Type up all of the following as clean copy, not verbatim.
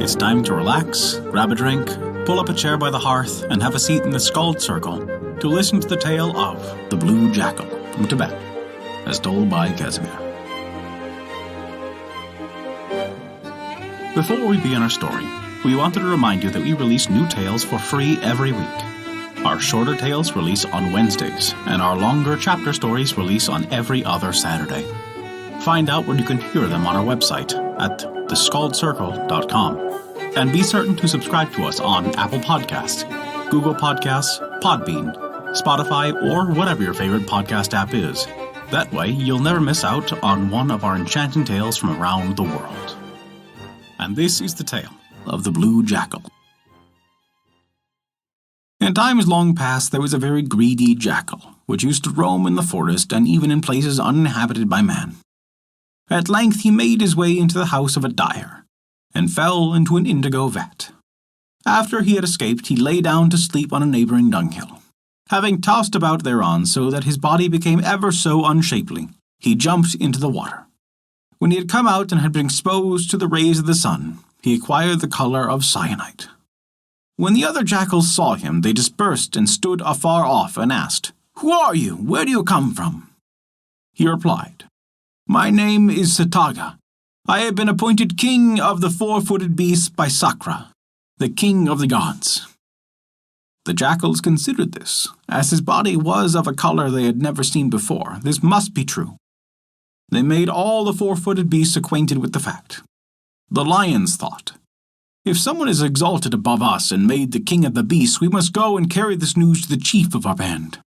It's time to relax, grab a drink, pull up a chair by the hearth, and have a seat in the Skald Circle to listen to the tale of the Blue Jackal from Tibet, as told by Casimir. Before we begin our story, we wanted to remind you that we release new tales for free every week. Our shorter tales release on Wednesdays, and our longer chapter stories release on every other Saturday. Find out where you can hear them on our website at thescaldcircle.com. And be certain to subscribe to us on Apple Podcasts, Google Podcasts, Podbean, Spotify, or whatever your favorite podcast app is. That way, you'll never miss out on one of our enchanting tales from around the world. And this is the tale of the Blue Jackal. In times long past, there was a very greedy jackal, which used to roam in the forest and even in places uninhabited by man. At length he made his way into the house of a dyer, and fell into an indigo vat. After he had escaped, he lay down to sleep on a neighbouring dunghill. Having tossed about thereon so that his body became ever so unshapely, he jumped into the water. When he had come out and had been exposed to the rays of the sun, he acquired the colour of cyanite. When the other jackals saw him, they dispersed and stood afar off and asked, "Who are you? Where do you come from?" He replied, "My name is Sataga. I have been appointed king of the four-footed beasts by Sakra, the king of the gods." The jackals considered this. As his body was of a colour they had never seen before, this must be true. They made all the four-footed beasts acquainted with the fact. The lions thought, "If someone is exalted above us and made the king of the beasts, we must go and carry this news to the chief of our band."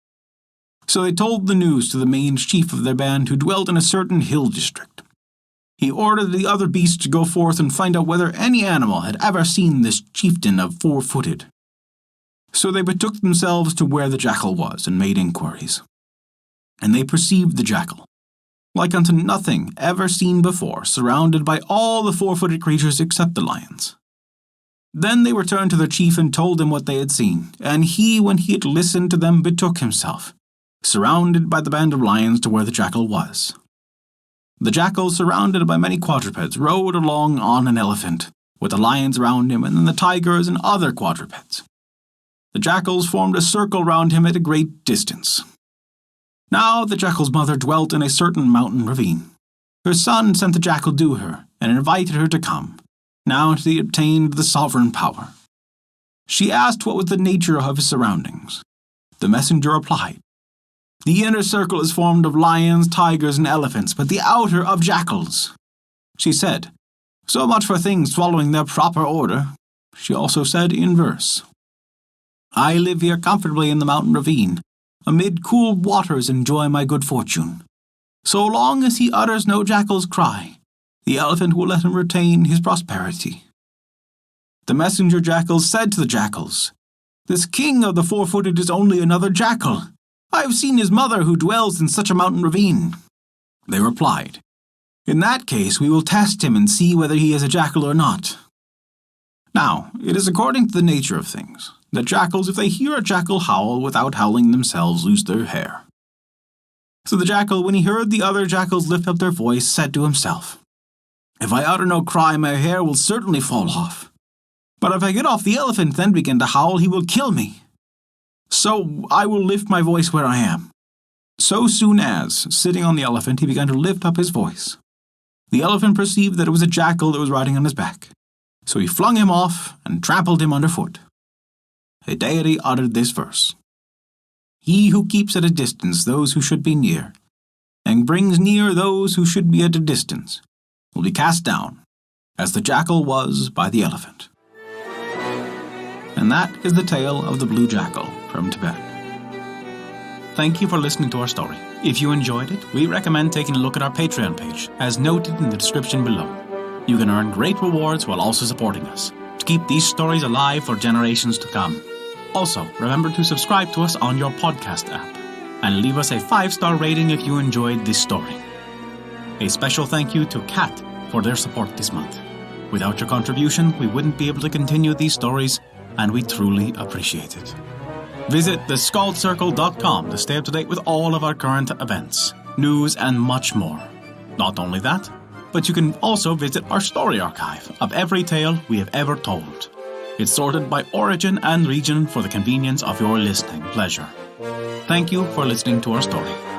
So they told the news to the main chief of their band, who dwelt in a certain hill district. He ordered the other beasts to go forth and find out whether any animal had ever seen this chieftain of four-footed. So they betook themselves to where the jackal was and made inquiries. And they perceived the jackal, like unto nothing ever seen before, surrounded by all the four-footed creatures except the lions. Then they returned to their chief and told him what they had seen, and he, when he had listened to them, betook himself, surrounded by the band of lions, to where the jackal was. The jackal, surrounded by many quadrupeds, rode along on an elephant, with the lions around him and then the tigers and other quadrupeds. The jackals formed a circle round him at a great distance. Now the jackal's mother dwelt in a certain mountain ravine. Her son sent the jackal to her and invited her to come, now she had obtained the sovereign power. She asked what was the nature of his surroundings. The messenger replied, "The inner circle is formed of lions, tigers, and elephants, but the outer of jackals." She said, "So much for things following their proper order." She also said in verse, "I live here comfortably in the mountain ravine, amid cool waters enjoy my good fortune. So long as he utters no jackal's cry, the elephant will let him retain his prosperity." The messenger jackals said to the jackals, "This king of the four-footed is only another jackal. I have seen his mother who dwells in such a mountain ravine." They replied, "In that case we will test him and see whether he is a jackal or not." Now, it is according to the nature of things that jackals, if they hear a jackal howl without howling themselves, lose their hair. So the jackal, when he heard the other jackals lift up their voice, said to himself, "If I utter no cry, my hair will certainly fall off. But if I get off the elephant and then begin to howl, he will kill me. So I will lift my voice where I am." So soon as, sitting on the elephant, he began to lift up his voice, the elephant perceived that it was a jackal that was riding on his back. So he flung him off and trampled him underfoot. A deity uttered this verse, "He who keeps at a distance those who should be near, and brings near those who should be at a distance, will be cast down, as the jackal was by the elephant." And that is the tale of the Blue Jackal from Tibet. Thank you for listening to our story. If you enjoyed it, we recommend taking a look at our Patreon page, as noted in the description below. You can earn great rewards while also supporting us, to keep these stories alive for generations to come. Also, remember to subscribe to us on your podcast app, and leave us a 5-star rating if you enjoyed this story. A special thank you to Kat for their support this month. Without your contribution, we wouldn't be able to continue these stories, and we truly appreciate it. Visit thescaldcircle.com to stay up to date with all of our current events, news, and much more. Not only that, But you can also visit our story archive of every tale we have ever told. It's sorted by origin and region for the convenience of your listening pleasure. Thank you for listening to our story.